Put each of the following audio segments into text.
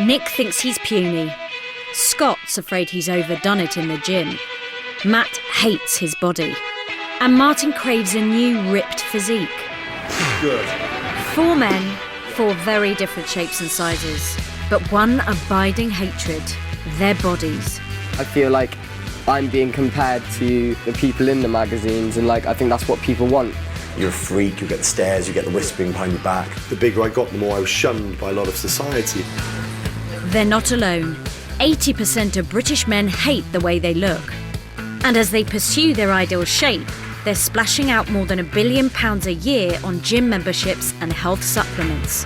Nick thinks he's puny. Scott's afraid he's overdone it in the gym. Matt hates his body. And Martin craves a new ripped physique. Good. 4 men, 4 very different shapes and sizes, but one abiding hatred, their bodies. I feel like I'm being compared to the people in the magazines, and I think that's what people want. You're a freak, you get the stares, you get the whispering behind your back. The bigger I got, the more I was shunned by a lot of society. They're not alone. 80% of British men hate the way they look. And as they pursue their ideal shape, they're splashing out more than £1 billion a year on gym memberships and health supplements.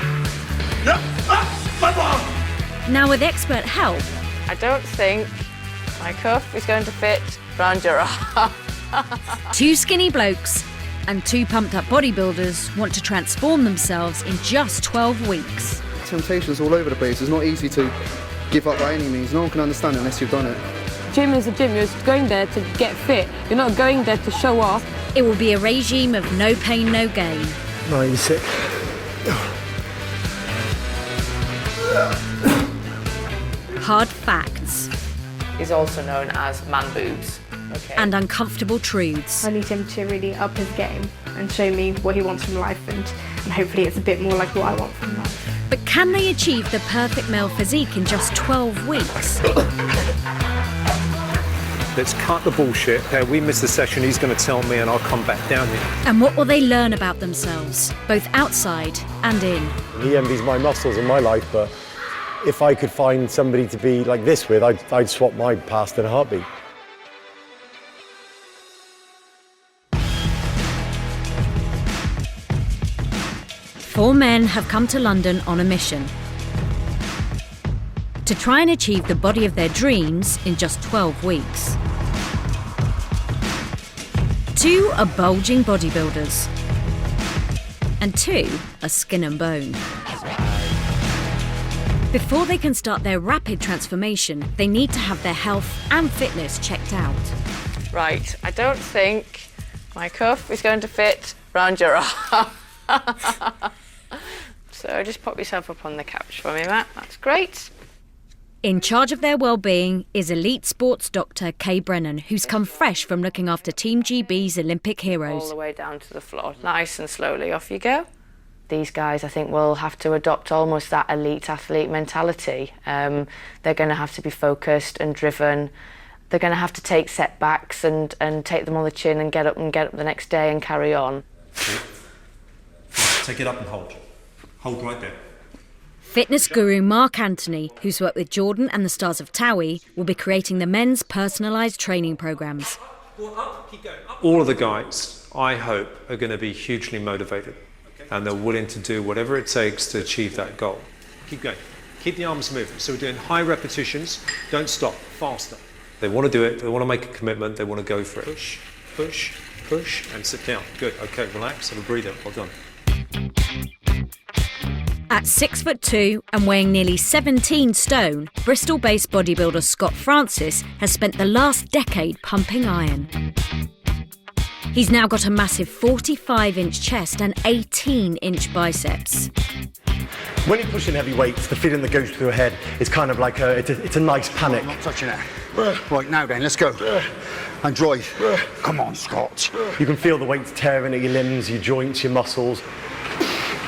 Now, with expert help, I don't think my cuff is going to fit round your arm. 2 skinny blokes and 2 pumped-up bodybuilders want to transform themselves in just 12 weeks. Temptations all over the place. It's not easy to give up by any means. No one can understand it unless you've done it. Gym is a gym. You're going there to get fit. You're not going there to show off. It will be a regime of no pain, no gain. No, you're sick. Hard facts. He's also known as man boobs. Okay. And uncomfortable truths. I need him to really up his game and show me what he wants from life, and hopefully it's a bit more like what I want from life. But can they achieve the perfect male physique in just 12 weeks? Let's cut the bullshit. We missed the session, he's going to tell me and I'll come back down here. And what will they learn about themselves, both outside and in? He envies my muscles and my life, but if I could find somebody to be like this with, I'd swap my past in a heartbeat. Four men have come to London on a mission to try and achieve the body of their dreams in just 12 weeks. 2 are bulging bodybuilders, and 2 are skin and bone. Before they can start their rapid transformation, they need to have their health and fitness checked out. Right, I don't think my cuff is going to fit round your arm. So just pop yourself up on the couch for me, Matt. That's great. In charge of their well-being is elite sports doctor Kay Brennan, who's come fresh from looking after Team GB's Olympic heroes. All the way down to the floor. Nice and slowly, off you go. These guys, I think, will have to adopt almost that elite athlete mentality. They're going to have to be focused and driven. They're going to have to take setbacks and take them on the chin and get up the next day and carry on. Take it up and hold. Hold right there. Fitness guru Mark Anthony, who's worked with Jordan and the stars of Towie, will be creating the men's personalised training programmes. All of the guys, I hope, are going to be hugely motivated and they're willing to do whatever it takes to achieve that goal. Keep going. Keep the arms moving. So we're doing high repetitions. Don't stop. Faster. They want to do it. They want to make a commitment. They want to go for it. Push, push, push, and sit down. Good. Okay, relax. Have a breather. Well done. At 6'2" and weighing nearly 17 stone, Bristol-based bodybuilder Scott Francis has spent the last decade pumping iron. He's now got a massive 45-inch chest and 18-inch biceps. When you're pushing heavy weights, the feeling that goes through your head is kind of like it's a nice panic. I'm not touching it. Right, now then, let's go. And drive. Come on, Scott. You can feel the weights tearing at your limbs, your joints, your muscles.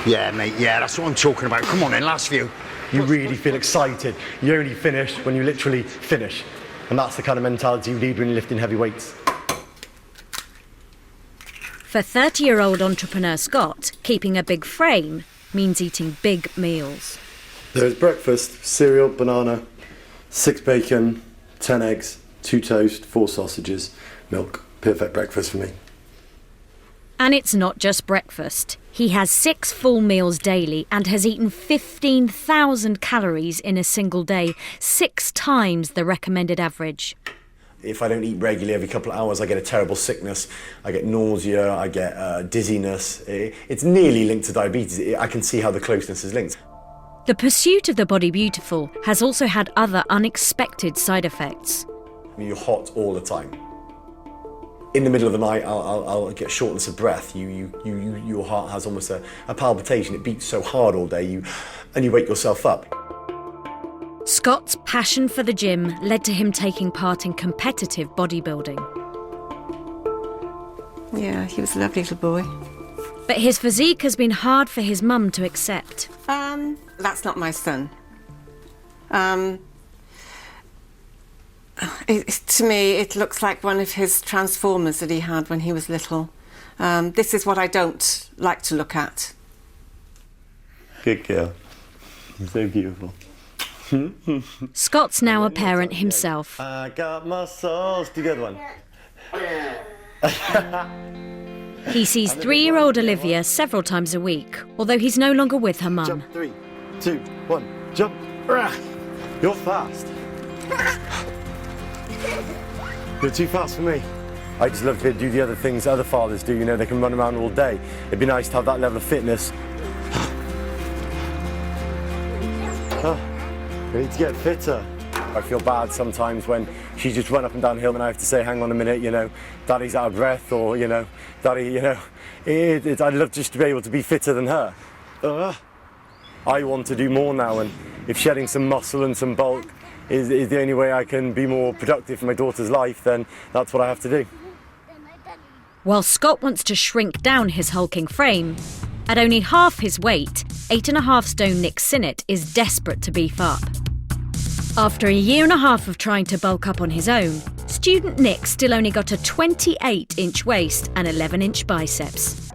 Yeah, mate, yeah, that's what I'm talking about. Come on then, last few. You really feel excited. You only finish when you literally finish. And that's the kind of mentality you need when you're lifting heavy weights. For 30-year-old entrepreneur Scott, keeping a big frame means eating big meals. There's breakfast, cereal, banana, 6 bacon, 10 eggs, 2 toast, 4 sausages, milk. Perfect breakfast for me. And it's not just breakfast. He has 6 full meals daily and has eaten 15,000 calories in a single day, 6 times the recommended average. If I don't eat regularly every couple of hours, I get a terrible sickness. I get nausea, I get dizziness. It's nearly linked to diabetes. I can see how the closeness is linked. The pursuit of the body beautiful has also had other unexpected side effects. You're hot all the time. In the middle of the night, I'll get shortness of breath. Your heart has almost a palpitation. It beats so hard all day, and you wake yourself up. Scott's passion for the gym led to him taking part in competitive bodybuilding. Yeah, he was a lovely little boy. But his physique has been hard for his mum to accept. That's not my son. To me, it looks like one of his transformers that he had when he was little. This is what I don't like to look at. Good girl. So beautiful. Scott's now a parent himself. I got muscles. Do good one. He sees 3-year-old Olivia several times a week, although he's no longer with her mum. Jump, 3, 2, 1, jump. You're fast. You're too fast for me. I just love to do the other things other fathers do, you know, they can run around all day. It'd be nice to have that level of fitness. We need to get fitter. I feel bad sometimes when she just run up and down the hill and I have to say, hang on a minute, you know, Daddy's out of breath, or, you know, Daddy, you know, I'd love just to be able to be fitter than her. I want to do more now, and if shedding some muscle and some bulk is the only way I can be more productive for my daughter's life, then that's what I have to do. While Scott wants to shrink down his hulking frame, at only half his weight, 8.5 stone Nick Sinnott is desperate to beef up. After a year and a half of trying to bulk up on his own, student Nick still only got a 28-inch waist and 11-inch biceps.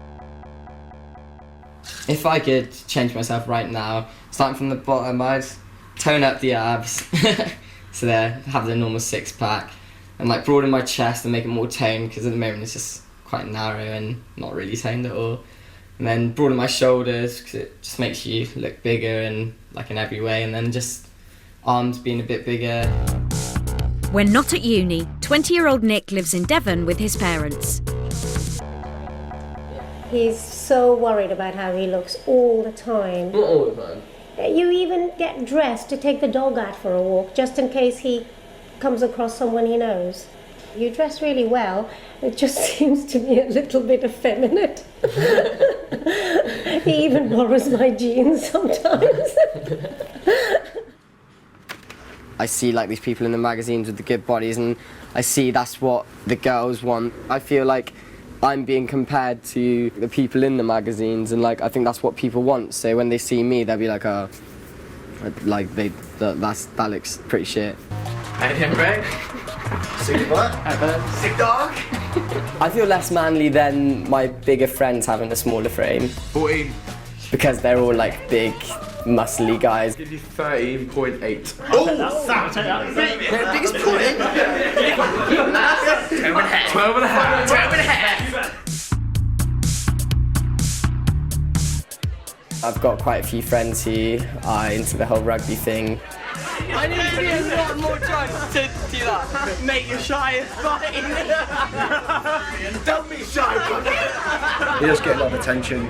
If I could change myself right now, starting from the bottom, I'd tone up the abs, so there, have the normal six-pack, and like broaden my chest and make it more toned, because at the moment it's just quite narrow and not really toned at all. And then broaden my shoulders, because it just makes you look bigger and like in every way, and then just arms being a bit bigger. When not at uni, 20-year-old Nick lives in Devon with his parents. He's so worried about how he looks all the time. Not all the time. You even get dressed to take the dog out for a walk, just in case he comes across someone he knows. You dress really well, it just seems to be a little bit effeminate. He even borrows my jeans sometimes. I see like these people in the magazines with the good bodies, and I see that's what the girls want. I feel like I'm being compared to the people in the magazines, and like I think that's what people want. So when they see me, they'll be like, "Oh, like that looks pretty shit." How you doing, Greg? Sick what? Sick dog. I feel less manly than my bigger friends having a smaller frame. 14. Because they're all like big, muscly guys. Give you 13.8. Oh, that's the biggest point. 12 and a half. 12 and a half. 12 and a half. I've got quite a few friends who are into the whole rugby thing. I need to be a lot more drunk to do that. Mate, you're shy as fine. Don't be shy, He does get a lot of attention,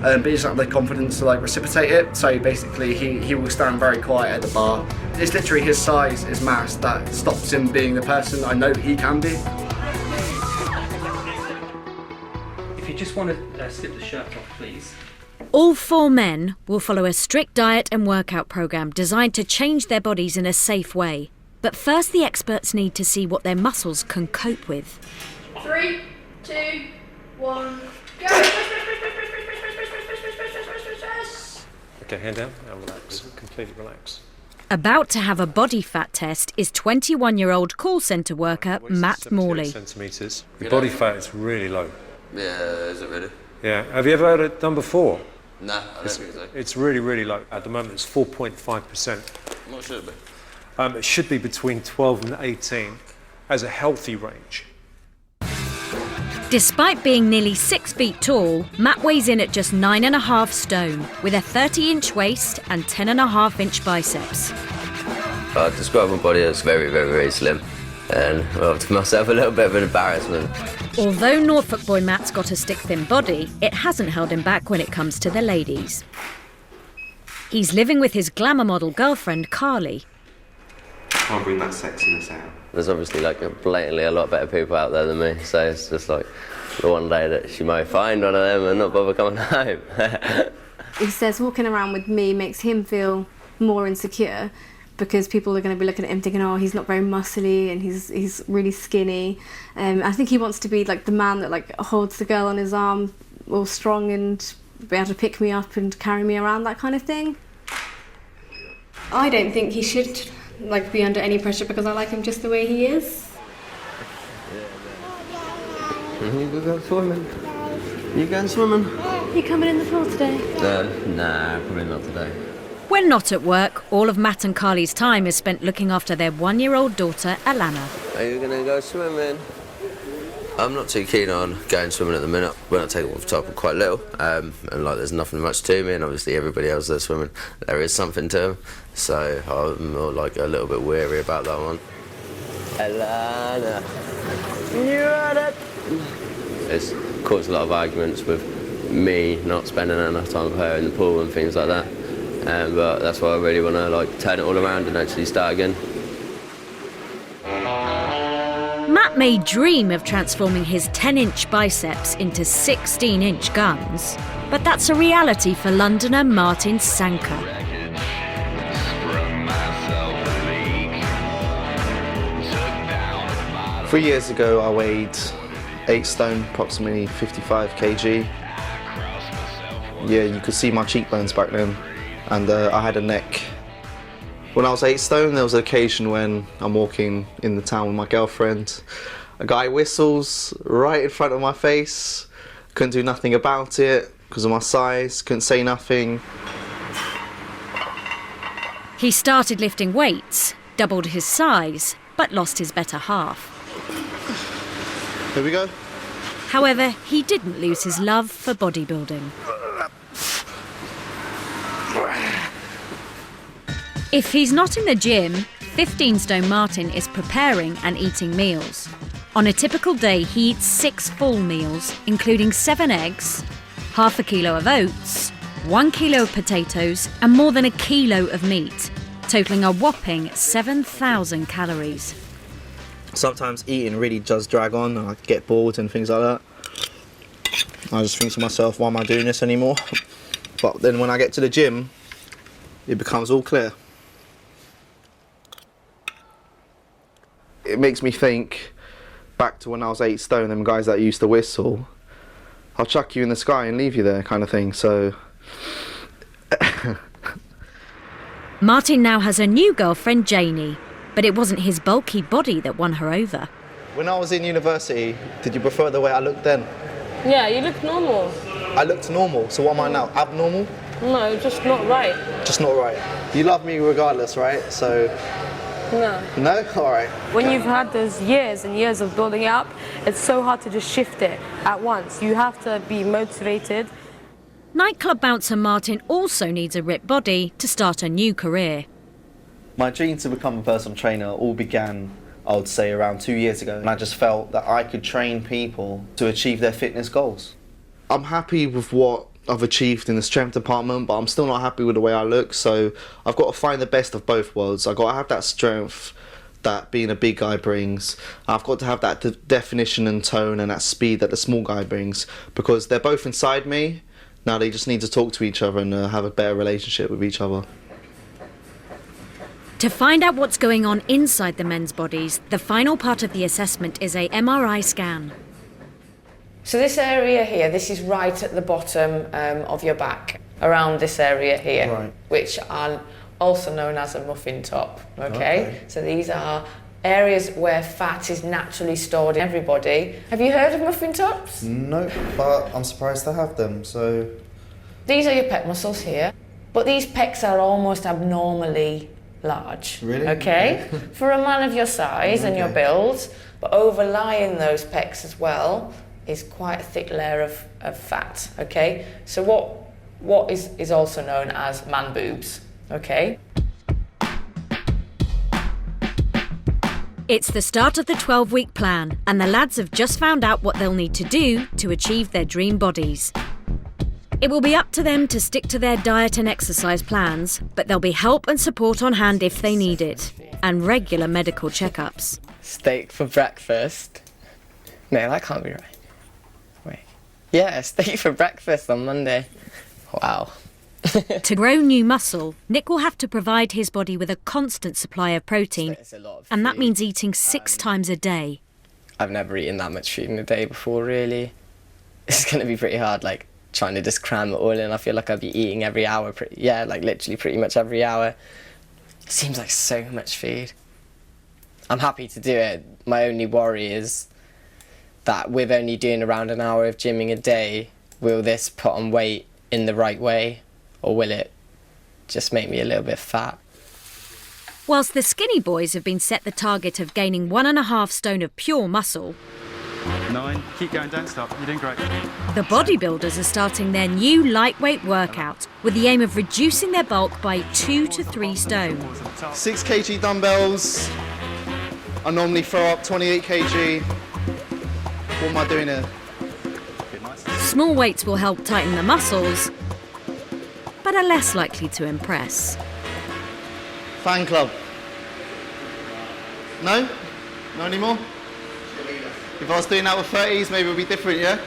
but he doesn't have the confidence to like reciprocate it. So basically, he will stand very quiet at the bar. It's literally his size, his mass, that stops him being the person I know he can be. If you just want to slip the shirt off, please. All 4 men will follow a strict diet and workout programme designed to change their bodies in a safe way. But first, the experts need to see what their muscles can cope with. 3, 2, 1, go! Okay, hand down and relax. Completely relax. About to have a body fat test is 21-year-old call centre worker Matt Morley. Centimetres. Your body fat is really low. Yeah, is it really? Yeah. Have you ever had it done before? No, I don't think so. It's really, really low. At the moment, it's 4.5%. What should it be? It should be between 12 and 18 as a healthy range. Despite being nearly 6 feet tall, Matt weighs in at just 9.5 stone, with a 30-inch waist and 10.5-inch biceps. I'd describe my body as very, very, very slim. And well, to myself, a little bit of an embarrassment. Although Norfolk boy Matt's got a stick-thin body, it hasn't held him back when it comes to the ladies. He's living with his glamour model girlfriend, Carly. Can't bring that sexiness out. There's obviously like blatantly a lot better people out there than me, so it's just like the one day that she might find one of them and not bother coming home. He says walking around with me makes him feel more insecure, because people are going to be looking at him thinking, oh, he's not very muscly and he's really skinny. I think he wants to be like the man that like holds the girl on his arm, all strong, and be able to pick me up and carry me around, that kind of thing. I don't think he should like be under any pressure because I like him just the way he is. You go swimming. You going swimming? You coming in the pool today? Nah, probably not today. When not at work, all of Matt and Carly's time is spent looking after their 1-year-old daughter, Alana. Are you going to go swimming? I'm not too keen on going swimming at the minute. When I take it off the top, I'm quite little, and like there's nothing much to me, and obviously everybody else that's swimming, there is something to them, so I'm more like a little bit weary about that one. Alana, you at it? It's caused a lot of arguments with me not spending enough time with her in the pool and things like that, but that's why I really want to like turn it all around and actually start again. Matt may dream of transforming his 10-inch biceps into 16-inch guns, but that's a reality for Londoner Martin Sanka. 3 years ago I weighed 8 stone, approximately 55 kg. Yeah, you could see my cheekbones back then, and I had a neck. When I was 8 stone, there was an occasion when I'm walking in the town with my girlfriend. A guy whistles right in front of my face. Couldn't do nothing about it because of my size, couldn't say nothing. He started lifting weights, doubled his size, but lost his better half. Here we go. However, he didn't lose his love for bodybuilding. If he's not in the gym, 15-stone Martin is preparing and eating meals. On a typical day, he eats 6 full meals, including 7 eggs, half a kilo of oats, 1 kilo of potatoes, and more than a kilo of meat, totaling a whopping 7,000 calories. Sometimes eating really does drag on, and I get bored and things like that. I just think to myself, why am I doing this anymore? But then when I get to the gym, it becomes all clear. It makes me think back to when I was 8 stone, them guys that used to whistle, I'll chuck you in the sky and leave you there kind of thing, so... Martin now has a new girlfriend, Janie, but it wasn't his bulky body that won her over. When I was in university, did you prefer the way I looked then? Yeah, you look normal. I looked normal, so what am I now? Abnormal? No, just not right. Just not right. You love me regardless, right? So... No. No? Alright. When you've had those years and years of building it up, it's so hard to just shift it at once. You have to be motivated. Nightclub bouncer Martin also needs a ripped body to start a new career. My dream to become a personal trainer all began, I would say, around 2 years ago, and I just felt that I could train people to achieve their fitness goals. I'm happy with what I've achieved in the strength department, but I'm still not happy with the way I look, so I've got to find the best of both worlds. I've got to have that strength that being a big guy brings. I've got to have that definition and tone and that speed that the small guy brings, because they're both inside me. Now they just need to talk to each other and have a better relationship with each other. To find out what's going on inside the men's bodies, the final part of the assessment is a MRI scan. So this area here, this is right at the bottom of your back, around this area here, Right. which are also known as a muffin top, okay? So these are areas where fat is naturally stored in everybody. Have you heard of muffin tops? No, but I'm surprised to have them, so... These are your pec muscles here, but these pecs are almost abnormally large, Really? okay? For a man of your size and your build, but overlying those pecs as well is quite a thick layer of fat, okay? So what is also known as man boobs, okay? It's the start of the 12-week plan, and the lads have just found out what they'll need to do to achieve their dream bodies. It will be up to them to stick to their diet and exercise plans, but there'll be help and support on hand if they need it, and regular medical checkups. Steak for breakfast? No, that can't be right. Wait. Yeah, steak for breakfast on Monday. Wow. To grow new muscle, Nick will have to provide his body with a constant supply of protein, and that means eating 6 times a day. I've never eaten that much food in a day before, really. It's going to be pretty hard, like, trying to just cram it all in. I feel like I'd be eating every hour, literally pretty much every hour. It seems like so much food. I'm happy to do it. My only worry is that with only doing around an hour of gymming a day, will this put on weight in the right way, or will it just make me a little bit fat? Whilst the skinny boys have been set the target of gaining 1.5 stone of pure muscle, 9, keep going, don't stop, you're doing great. the bodybuilders are starting their new lightweight workout with the aim of reducing their bulk by 2 to 3 stone. 6 kg dumbbells. I normally throw up 28 kg. What am I doing here? Small weights will help tighten the muscles, but are less likely to impress. Fan club. No? No anymore? If I was doing that with 30s, maybe it would be different, yeah?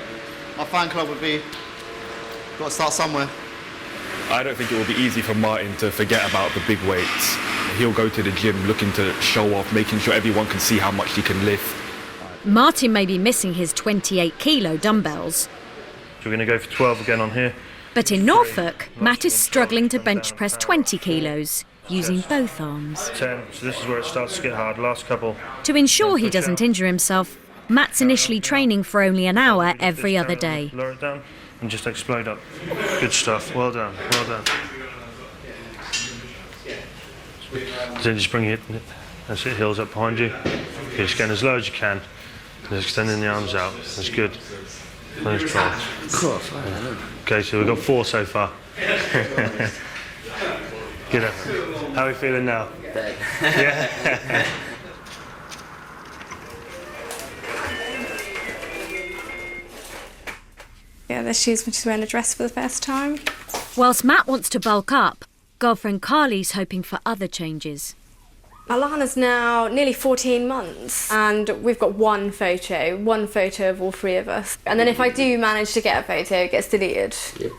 My fan club would be, got to start somewhere. I don't think it will be easy for Martin to forget about the big weights. He'll go to the gym looking to show off, making sure everyone can see how much he can lift. Martin may be missing his 28 kilo dumbbells, So we're going to go for 12 again on here. but in Norfolk, Matt is struggling to bench press 20 kilos using both arms. 10, so this is where it starts to get hard. Last couple. To ensure he doesn't injure himself, Matt's initially training for only an hour every other day. Lower it down and just explode up. Good stuff. Well done. Well done. Then just bring it. That's it. Heels up behind you. Okay, just getting as low as you can. Just extending the arms out. That's good. Finish 12. Okay, so we've got 4 so far. Good. How are we feeling now? Dead. Yeah. Yeah, there she is when she's wearing a dress for the first time. Whilst Matt wants to bulk up, girlfriend Carly's hoping for other changes. Alana's now nearly 14 months and we've got one photo of all 3 of us. And then if I do manage to get a photo, it gets deleted. Yep.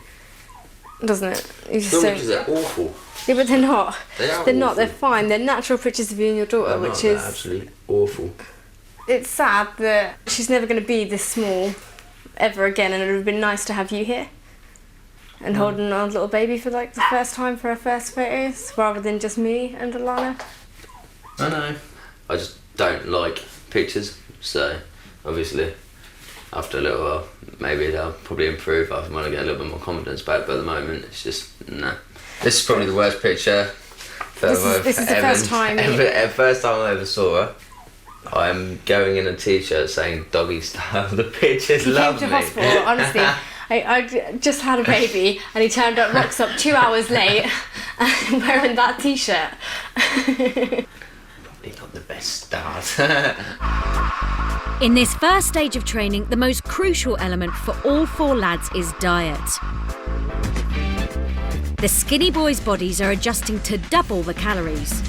Doesn't it? You just Some don't... pictures are awful. Yeah, but they're not. They're not, awful. they're fine. They're natural pictures of you and your daughter, They're which not, is... they're absolutely awful. It's sad that she's never going to be this small ever again, and it would have been nice to have you here and holding our little baby for like the first time for her first photos, rather than just me and Alana. I know. I just don't like pictures, so obviously after a little while maybe they'll probably improve after when I get a little bit more confidence back, but at the moment it's just, nah. This is probably the worst picture that This is the first time first time I ever saw her. I'm going in a t-shirt saying doggy style. The pictures love me. He came to hospital, honestly. I just had a baby and he turned up, rocks up 2 hours late and wearing that t-shirt. Probably not the best start. In this first stage of training, the most crucial element for all 4 lads is diet. The skinny boys' bodies are adjusting to double the calories.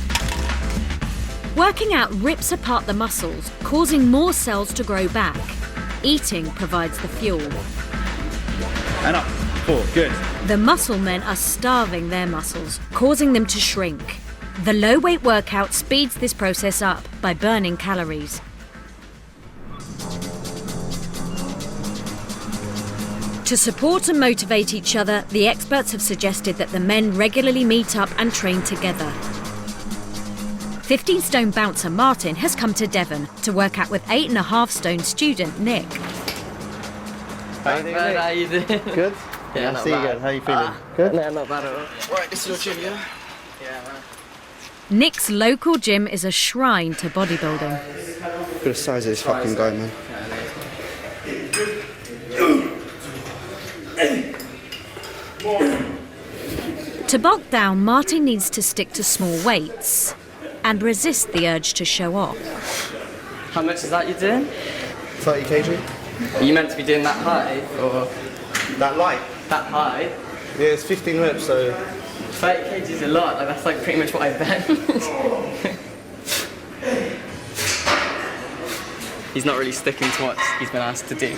Working out rips apart the muscles, causing more cells to grow back. Eating provides the fuel. And up, 4, good. The muscle men are starving their muscles, causing them to shrink. The low-weight workout speeds this process up by burning calories. To support and motivate each other, the experts have suggested that the men regularly meet up and train together. 15-stone bouncer Martin has come to Devon to work out with 8.5-stone student Nick. How you doing? Good? Yeah, not see bad. you again. How you feeling? Good? No, not bad at all. Right, this is your gym, yeah? Yeah, man. Nick's local gym is a shrine to bodybuilding. Look at the size of this fucking guy, man. To bulk down, Martin needs to stick to small weights and resist the urge to show off. How much is that you're doing? 30 kg. Are you meant to be doing that high, or...? That light? That high? Yeah, it's 15 reps, so... 30 kg is a lot, like, that's like pretty much what I bench. He's not really sticking to what he's been asked to do.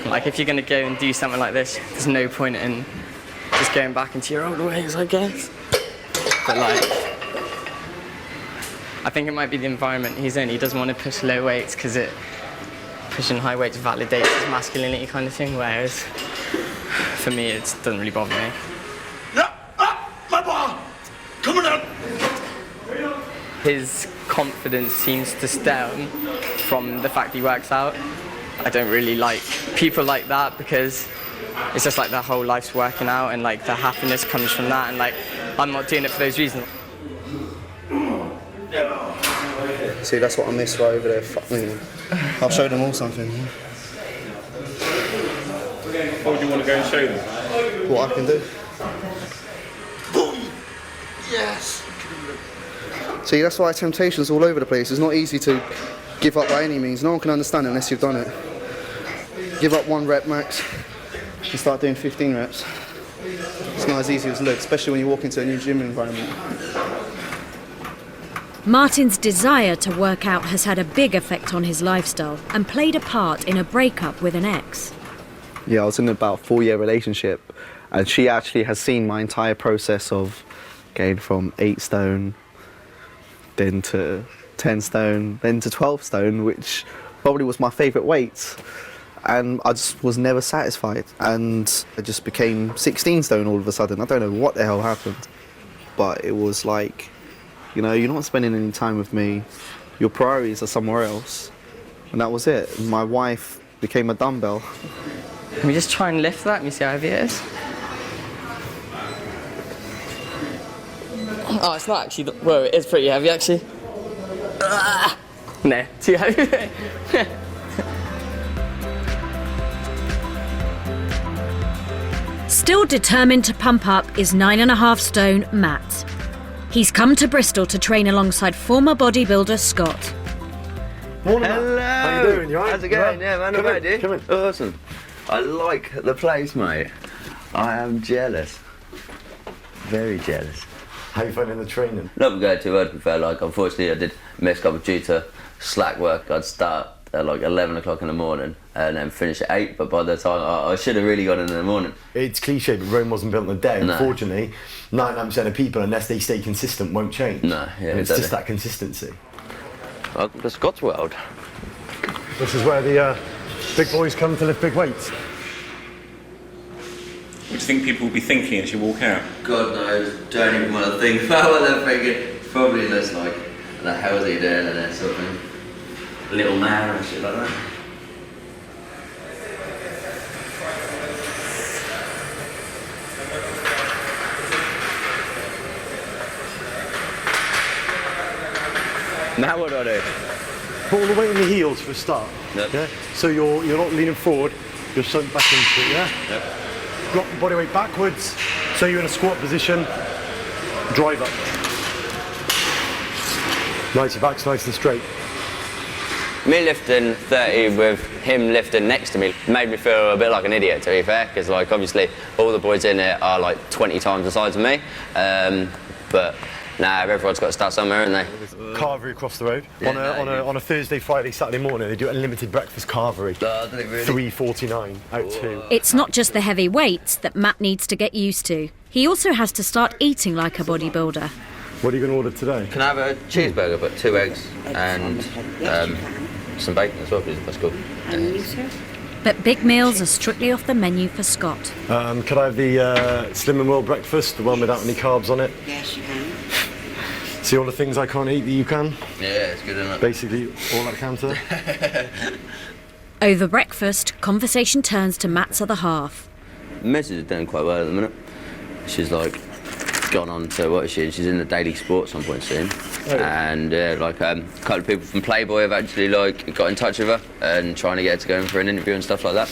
Like, if you're going to go and do something like this, there's no point in just going back into your old ways, I guess. But like, I think it might be the environment he's in. He doesn't want to push low weights because pushing high weights validates his masculinity kind of thing, whereas for me it doesn't really bother me. My bar! Coming up! His confidence seems to stem from the fact he works out. I don't really like people like that because it's just like their whole life's working out and like their happiness comes from that, and like I'm not doing it for those reasons. See, that's what I miss right over there. Fuck me. I'll show them all something. What do you want to go and show them? What I can do. Boom! Yes! See, that's why temptation's all over the place. It's not easy to give up by any means. No one can understand it unless you've done it. Give up 1 rep max and start doing 15 reps. It's not as easy as it looks, especially when you walk into a new gym environment. Martin's desire to work out has had a big effect on his lifestyle and played a part in a breakup with an ex. Yeah, I was in about a 4-year relationship, and she actually has seen my entire process of going from 8 stone, then to 10 stone, then to 12 stone, which probably was my favourite weight. And I just was never satisfied, and I just became 16 stone all of a sudden. I don't know what the hell happened, but it was like, you know, you're not spending any time with me, your priorities are somewhere else. And that was it. My wife became a dumbbell. Can we just try and lift that and see how heavy it is? Oh, it's not actually, whoa, it is pretty heavy actually. No, too heavy. Still determined to pump up is 9.5 stone Matt. He's come to Bristol to train alongside former bodybuilder Scott. Morning, Hello. Matt. How you doing? You alright? How's it going? Yeah, man, Come I'm in, ready. come in. Awesome. I like the place, mate. I am jealous. Very jealous. How you finding the training? Not going too hard, to be fair. Like, unfortunately, I did miss a couple due to slack work. I'd start at like 11 o'clock in the morning and then finish at 8, but by the time I should have really gone in the morning. It's cliche, but Rome wasn't built in a day. No. Unfortunately, 99% of people, unless they stay consistent, won't change. No, yeah, and it's exactly. just that consistency. Welcome to Scott's world. This is where the big boys come to lift big weights. What do you think people will be thinking as you walk out? God knows, don't even want to think about what they're thinking. Probably just like, what the hell's he doing in there, something. Little man or shit like that. Now what do I do? Put all the weight in your heels for a start. Yep. Yeah? So you're not leaning forward, you're sunk back into it, yeah? Yep. Drop the body weight backwards, so you're in a squat position, drive up. Nice, your back's nice and straight. Me lifting 30 with him lifting next to me made me feel a bit like an idiot, to be fair, because like obviously all the boys in it are like 20 times the size of me, but nah, everyone's got to start somewhere, haven't they? Carvery across the road. Yeah, on a Thursday, Friday, Saturday morning, they do unlimited breakfast carvery. Oh, do they really? $3.49 out 2. It's not just the heavy weights that Matt needs to get used to. He also has to start eating like a bodybuilder. What are you going to order today? Can I have a cheeseburger, but 2 eggs and some bacon as well, please? That's cool. But big meals are strictly off the menu for Scott. Could I have the Slim and Well breakfast, the one without any carbs on it? Yes, you can. See all the things I can't eat that you can? Yeah, it's good, isn't it? Basically, all that counter. Over breakfast, conversation turns to Matt's other half. Mrs. is doing quite well at the minute. She's like gone on to, what is she? She's in the Daily Sport at some point soon. Oh. And like a couple of people from Playboy have actually like got in touch with her and trying to get her to go in for an interview and stuff like that.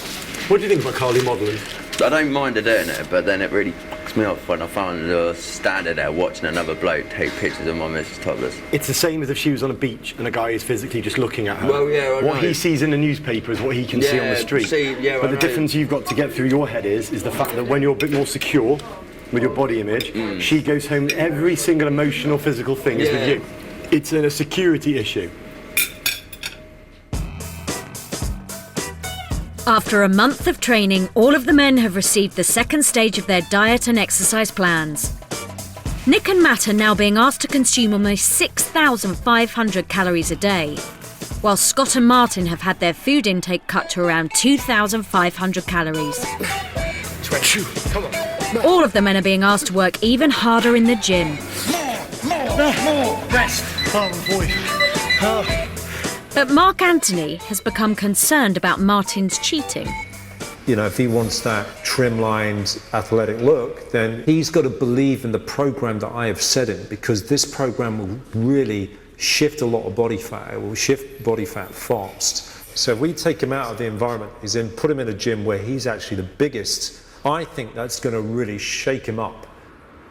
What do you think about Carly modelling? I don't mind her doing it, but then it really fucks me off when I find her standing there watching another bloke take pictures of my missus topless. It's the same as if she was on a beach and a guy is physically just looking at her. Well, yeah, I what know. he sees in the newspaper is what he can see on the street. But the difference you've got to get through your head is the fact that when you're a bit more secure with your body image, she goes home, every single emotional, physical thing is with you. It's a security issue. After a month of training, all of the men have received the second stage of their diet and exercise plans. Nick and Matt are now being asked to consume almost 6,500 calories a day, while Scott and Martin have had their food intake cut to around 2,500 calories. 22, come on. All of the men are being asked to work even harder in the gym. More, rest. Oh boy. But Mark Anthony has become concerned about Martin's cheating. You know, if he wants that trim-lined, athletic look, then he's got to believe in the program that I have set him, because this program will really shift a lot of body fat. It will shift body fat fast. So if we take him out of the environment, is then put him in a gym where he's actually the biggest, I think that's going to really shake him up.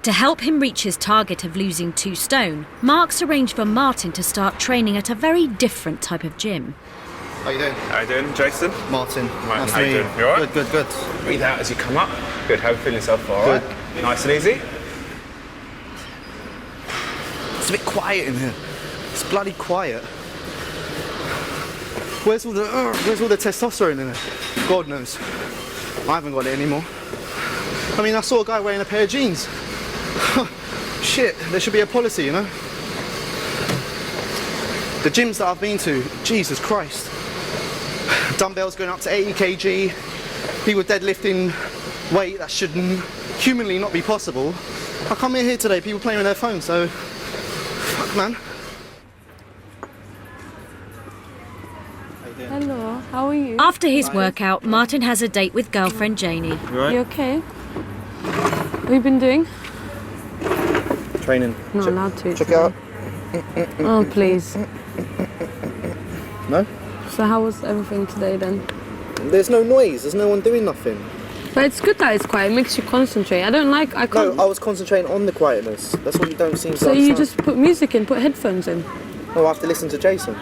To help him reach his target of losing 2 stone, Mark's arranged for Martin to start training at a very different type of gym. How you doing? How you doing, Jason? Martin. Right, Nice how to you meet doing? You alright? Good. Breathe out as you come up. Good, how are you feeling so far? Good. Alright? Nice and easy? It's a bit quiet in here. It's bloody quiet. Where's all the testosterone in it? God knows. I haven't got it anymore. I mean, I saw a guy wearing a pair of jeans. Shit, there should be a policy, you know? The gyms that I've been to, Jesus Christ. Dumbbells going up to 80 kg, people deadlifting weight that shouldn't humanly not be possible. I come in here today, people playing with their phones, so fuck, man. Hello, how are you? After his workout, Martin has a date with girlfriend Janie. You okay? What have you been doing? Training. Not allowed to. Check it out. Oh, please. No? So how was everything today then? There's no noise, there's no one doing nothing. But it's good that it's quiet, it makes you concentrate. I can't... No, I was concentrating on the quietness. That's what you don't seem to So understand. you just put music in, put headphones in? No, I have to listen to Jason.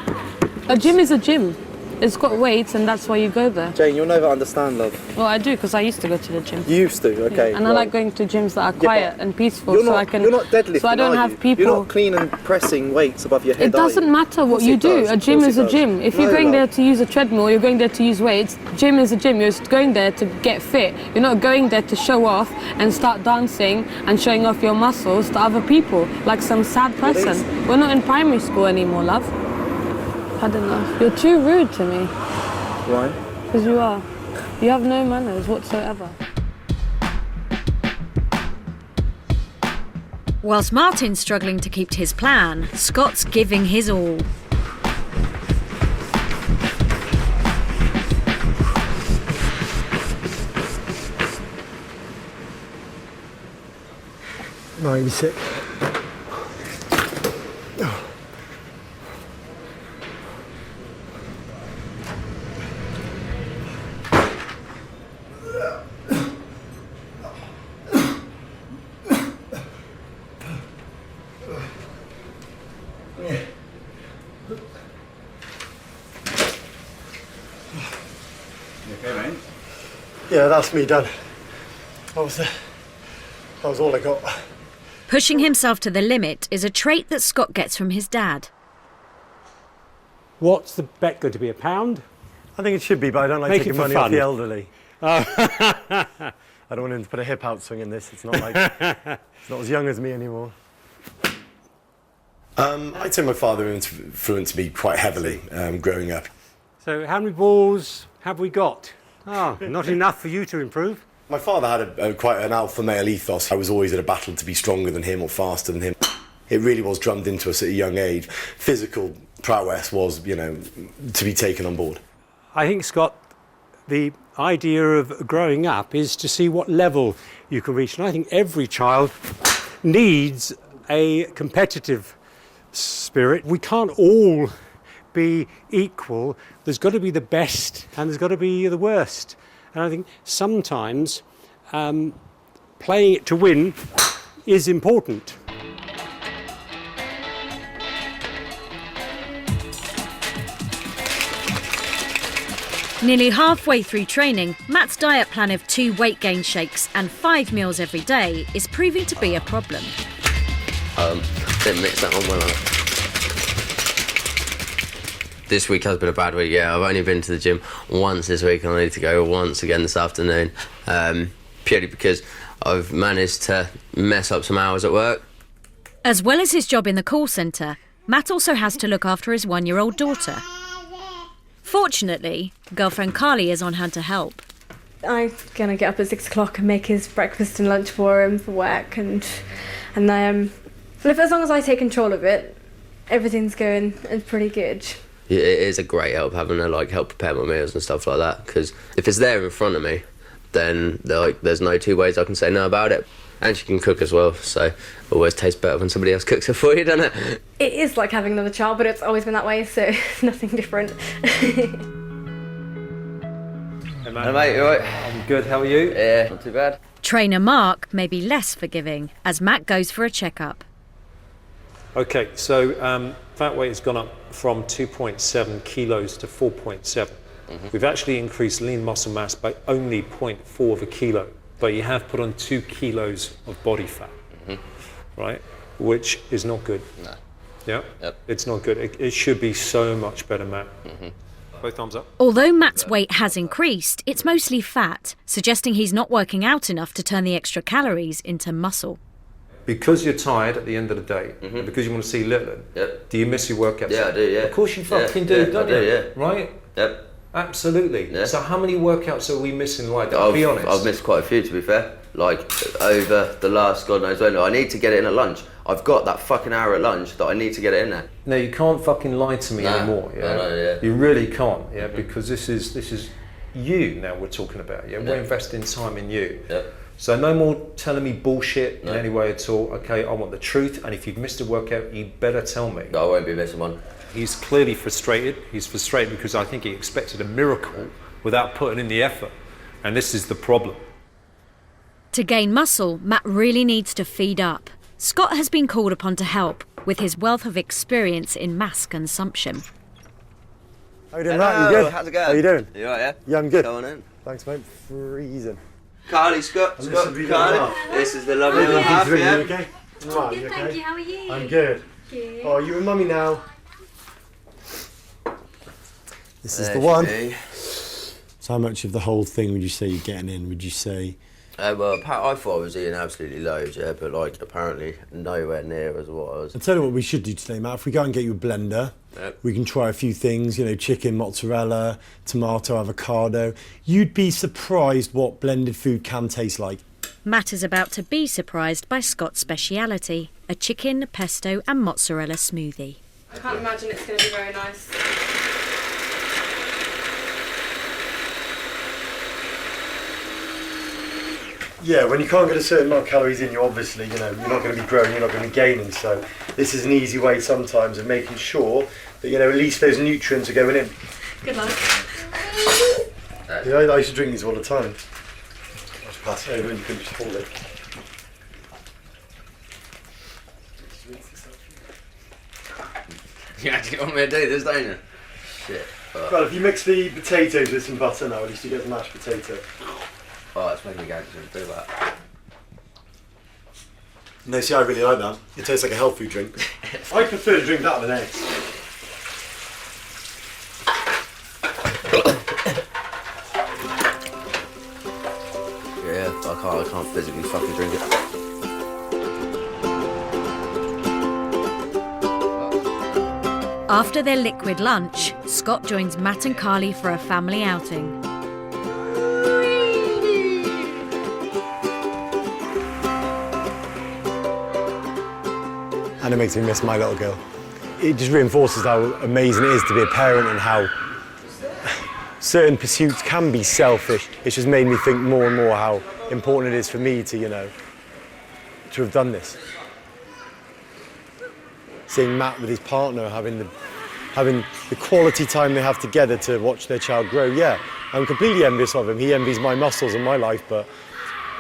A gym is a gym. It's got weights and that's why you go there. Jane, you'll never understand, love. Well, I do, because I used to go to the gym. You used to, okay. Yeah. And I like going to gyms that are quiet and peaceful, You're so not, I can... You're not deadlifting, so I don't are have you? people... You're not clean and pressing weights above your head, It doesn't matter what you do. A gym is a gym. If you're going there to use a treadmill, you're going there to use weights. Gym is a gym. You're going there to get fit. You're not going there to show off and start dancing and showing off your muscles to other people, like some sad person. We're not in primary school anymore, love. I don't know. You're too rude to me. Why? Because you are. You have no manners whatsoever. Whilst Martin's struggling to keep to his plan, Scott's giving his all. No, you're sick. Yeah, that's me done. That was all I got. Pushing himself to the limit is a trait that Scott gets from his dad. What's the bet going to be, £1? I think it should be, but I don't like taking money off the elderly. I don't want him to put a hip out swing in this. It's not like it's not as young as me anymore. I'd say my father influenced me quite heavily growing up. So how many balls have we got? Oh, not enough for you to improve. My father had quite an alpha male ethos. I was always in a battle to be stronger than him or faster than him. It really was drummed into us at a young age. Physical prowess was, you know, to be taken on board. I think, Scott, the idea of growing up is to see what level you can reach. And I think every child needs a competitive spirit. We can't all be equal. There's got to be the best and there's got to be the worst. And I think sometimes playing it to win is important. Nearly halfway through training, Matt's diet plan of 2 weight gain shakes and 5 meals every day is proving to be a problem. Didn't mix that one well enough. This week has been a bad week, yeah. I've only been to the gym once this week and I need to go once again this afternoon. Purely because I've managed to mess up some hours at work. As well as his job in the call centre, Matt also has to look after his 1-year-old daughter. Fortunately, girlfriend Carly is on hand to help. I'm gonna get up at 6 o'clock and make his breakfast and lunch for him for work, and as long as I take control of it, everything's going pretty good. It is a great help having her like help prepare my meals and stuff like that, because if it's there in front of me, then there's no two ways I can say no about it. And she can cook as well, so it always tastes better when somebody else cooks it for you, doesn't it? It is like having another child, but it's always been that way, so it's nothing different. Hey mate, you alright? I'm good, how are you? Yeah, not too bad. Trainer Mark may be less forgiving as Matt goes for a checkup. Okay, so fat weight has gone up from 2.7 kilos to 4.7. We've actually increased lean muscle mass by only 0.4 of a kilo, but you have put on 2 kilos of body fat, right? Which is not good. No. Yeah? Yep. It's not good. It should be so much better, Matt. Both thumbs up. Although Matt's weight has increased, it's mostly fat, suggesting he's not working out enough to turn the extra calories into muscle. Because you're tired at the end of the day, and because you want to see Litland, do you miss your workouts? Yeah, I do, yeah. Of course you fucking do, don't you? Yeah. Right? Yep. Absolutely. Yeah. So how many workouts are we missing like that? Be honest. I've missed quite a few, to be fair. Like, over the last God knows when. I need to get it in at lunch. I've got that fucking hour at lunch that I need to get it in there. No, you can't fucking lie to me anymore. Yeah? No, yeah. You really can't, yeah, because this is you now we're talking about, yeah? We're investing time in you. Yeah. So no more telling me bullshit in any way at all. Okay, I want the truth, and if you've missed a workout, you better tell me. No, I won't be missing one. He's clearly frustrated. He's frustrated because I think he expected a miracle without putting in the effort, and this is the problem. To gain muscle, Matt really needs to feed up. Scott has been called upon to help with his wealth of experience in mass consumption. How you doing, Matt? You good? How's it going? How you doing? You alright, yeah? Yeah, I'm good. Go on in. Thanks, mate. Freezing. Carly, Scott, Carly. This is the lovely little half, yeah? You okay? I'm good, thank you. How are you? I'm good. Good. Oh, you and Mummy now. This is There the one. she be. So how much of the whole thing would you say you're getting in? Would you say? Well, I thought I was eating absolutely loads, yeah, but like apparently nowhere near as what I was. I'll tell you what we should do today, Matt. If we go and get you a blender, we can try a few things, you know, chicken, mozzarella, tomato, avocado. You'd be surprised what blended food can taste like. Matt is about to be surprised by Scott's speciality, a chicken, pesto and mozzarella smoothie. I can't imagine it's going to be very nice. Yeah, when you can't get a certain amount of calories in you, obviously, you know, you're not going to be growing, you're not going to be gaining. So this is an easy way sometimes of making sure that, you know, at least those nutrients are going in. Good luck. Yeah, I used to drink these all the time. I'll just pass it over and you can just hold it. You actually want me to do this, don't you? Shit. Well, if you mix the potatoes with some butter now, at least you get the mashed potato. Oh, it's making me go to do that. No, see, I really like that. It tastes like a health food drink. I prefer to drink that than eggs. Yeah, I can't physically fucking drink it. After their liquid lunch, Scott joins Matt and Carly for a family outing. And it makes me miss my little girl. It just reinforces how amazing it is to be a parent and how certain pursuits can be selfish. It's just made me think more and more how important it is for me to, you know, to have done this. Seeing Matt with his partner having the quality time they have together to watch their child grow, yeah, I'm completely envious of him. He envies my muscles and my life, but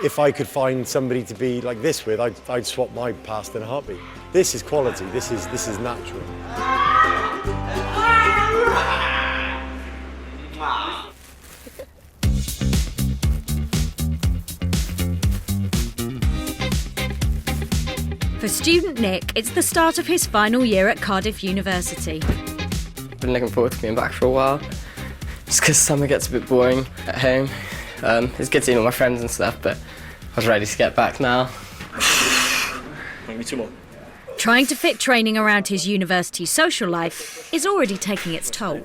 if I could find somebody to be like this with, I'd swap my past in a heartbeat. This is quality, this is natural. For student Nick, it's the start of his final year at Cardiff University. been looking forward to being back for a while. Just because summer gets a bit boring at home. It's good seeing all my friends and stuff, but I was ready to get back now. Maybe 2 more. Trying to fit training around his university social life is already taking its toll.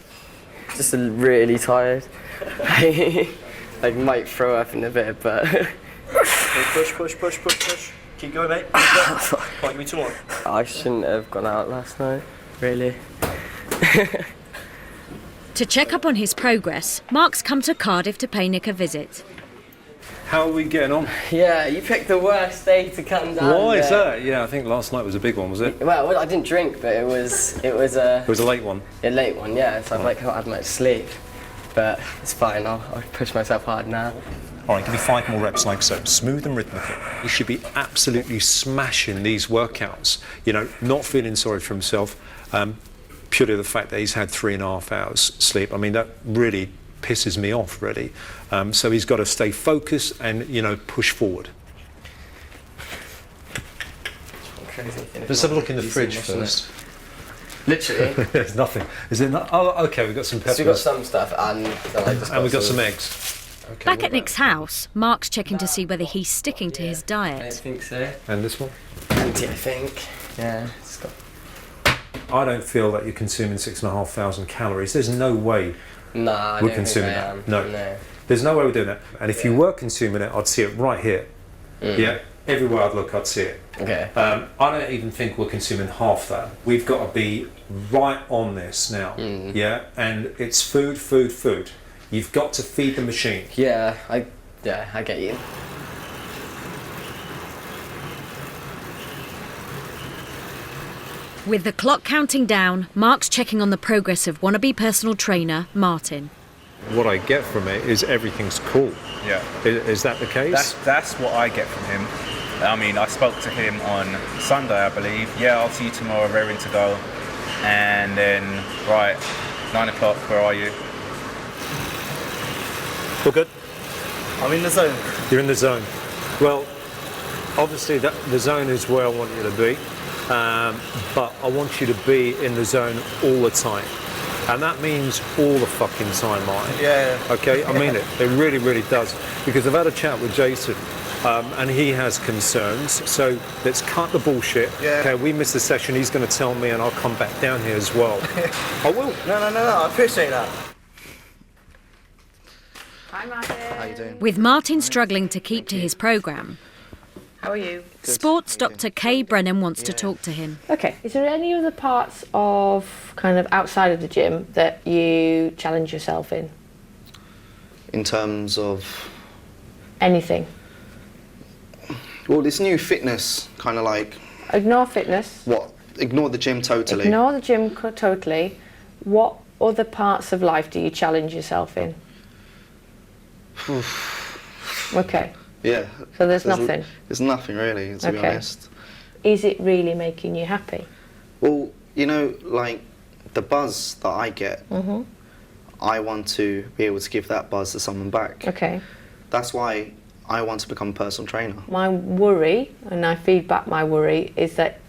Just really tired. I might throw up in a bit, but... Push. Keep going, mate. Come on, give me 2 more. I shouldn't have gone out last night, really. To check up on his progress, Mark's come to Cardiff to pay Nick a visit. How are we getting on? Yeah, you picked the worst day to come down. Why is that? Yeah, I think last night was a big one, was it? Well, I didn't drink, but it was It was a late one. A late one, yeah. So I've not had much sleep, but it's fine. I'll push myself hard now. All right, give me 5 more reps like so, smooth and rhythmical. He should be absolutely smashing these workouts. You know, not feeling sorry for himself. Purely the fact that he's had 3.5 hours sleep. I mean, that really pisses me off, really. So he's got to stay focused and, you know, push forward. Let's have a look in the fridge first. Literally. There's nothing. Is there not? Oh, okay, we've got some peppers. So we've got some stuff and we've got some eggs. Okay, Back at Nick's house, Mark's checking to see whether he's sticking to his diet. I think so. And this one? Empty, I think. Yeah. It's got... I don't feel that you're consuming 6,500 calories. There's no way we're consuming that. No. There's no way we're doing that. And if you were consuming it, I'd see it right here. Yeah. Everywhere I'd look, I'd see it. Okay. I don't even think we're consuming half that. We've got to be right on this now. Yeah. And it's food. You've got to feed the machine. Yeah, I get you. With the clock counting down, Mark's checking on the progress of wannabe personal trainer, Martin. What I get from it is everything's cool. Yeah. Is that the case? That's what I get from him. I mean, I spoke to him on Sunday, I believe. Yeah, I'll see you tomorrow, raring to go. And then, right, 9 o'clock, where are you? All good? I'm in the zone. You're in the zone. Well, obviously the zone is where I want you to be, but I want you to be in the zone all the time. And that means all the fucking time, Martin. Yeah. Okay, I mean it. It really, really does. Because I've had a chat with Jason, and he has concerns. So let's cut the bullshit. Yeah. Okay, we missed the session. He's going to tell me, and I'll come back down here as well. I will. No. I appreciate that. Hi, Martin. How you doing? With Martin struggling to keep to his programme, How are you? sports doctor Kay Brennan wants to talk to him. Okay. Is there any other parts of kind of outside of the gym that you challenge yourself in? In terms of Anything? well, this new fitness kind of like Ignore fitness. what? Ignore the gym totally. Ignore the gym totally. What other parts of life do you challenge yourself in? Okay. Yeah. So there's nothing? There's nothing really, to be honest. Is it really making you happy? Well, you know, like the buzz that I get, I want to be able to give that buzz to someone back. Okay. That's why I want to become a personal trainer. My worry, and I feed back my worry, is that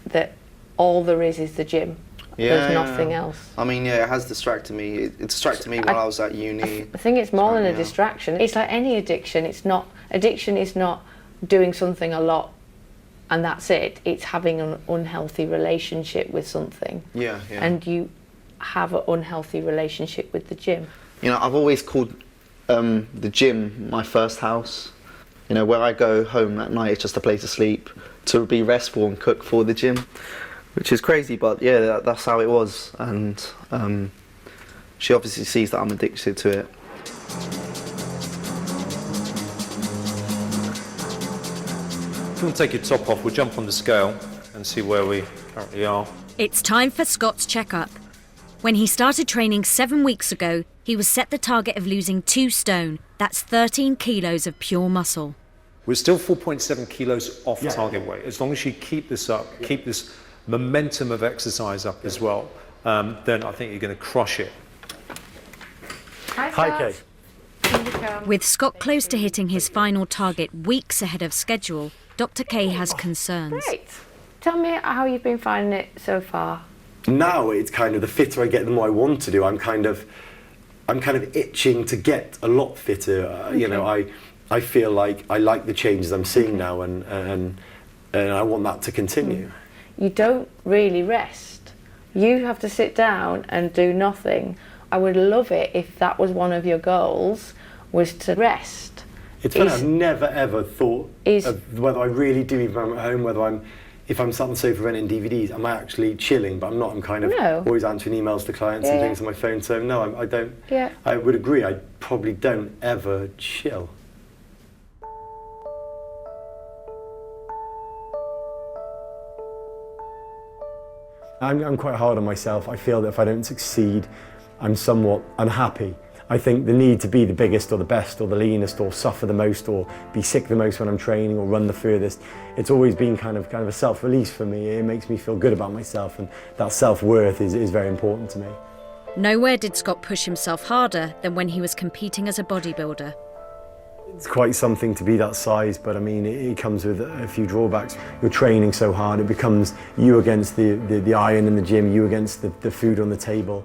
all there is the gym. There's nothing else. I mean, yeah, it has distracted me. It distracted me while I was at uni. I think it's more than a distraction. It's like any addiction. Addiction is not doing something a lot and that's it. It's having an unhealthy relationship with something. Yeah. And you have an unhealthy relationship with the gym. You know, I've always called the gym my first house. You know, where I go home at night, it's just a place to sleep, to be restful and cook for the gym. Which is crazy, but yeah, that's how it was. And she obviously sees that I'm addicted to it. If you want to take your top off, we'll jump on the scale and see where we currently are. It's time for Scott's checkup. When he started training 7 weeks ago, he was set the target of losing 2 stone. That's 13 kilos of pure muscle. We're still 4.7 kilos off target weight. As long as you keep this up, keep this momentum of exercise up as well, then I think you're going to crush it. Hi, Kay. With Scott close to hitting his final target weeks ahead of schedule, Dr. Kay has concerns. Great. Tell me how you've been finding it so far. Now it's kind of, the fitter I get, the more I want to do. I'm kind of itching to get a lot fitter. You know, I feel like I like the changes I'm seeing now, and I want that to continue. You don't really rest. You have to sit down and do nothing. I would love it if that was one of your goals, was to rest. It's funny, I've never ever thought of whether I really do, even when I'm at home, if I'm sat on the sofa renting DVDs, am I actually chilling? But I'm not. I'm kind of always answering emails to clients and things on my phone. So no, I don't. Yeah. I would agree. I probably don't ever chill. I'm quite hard on myself. I feel that if I don't succeed, I'm somewhat unhappy. I think the need to be the biggest or the best or the leanest or suffer the most or be sick the most when I'm training or run the furthest, it's always been kind of a self-release for me. It makes me feel good about myself, and that self-worth is very important to me. Nowhere did Scott push himself harder than when he was competing as a bodybuilder. It's quite something to be that size, but I mean, it comes with a few drawbacks. You're training so hard, it becomes you against the iron in the gym, you against the food on the table.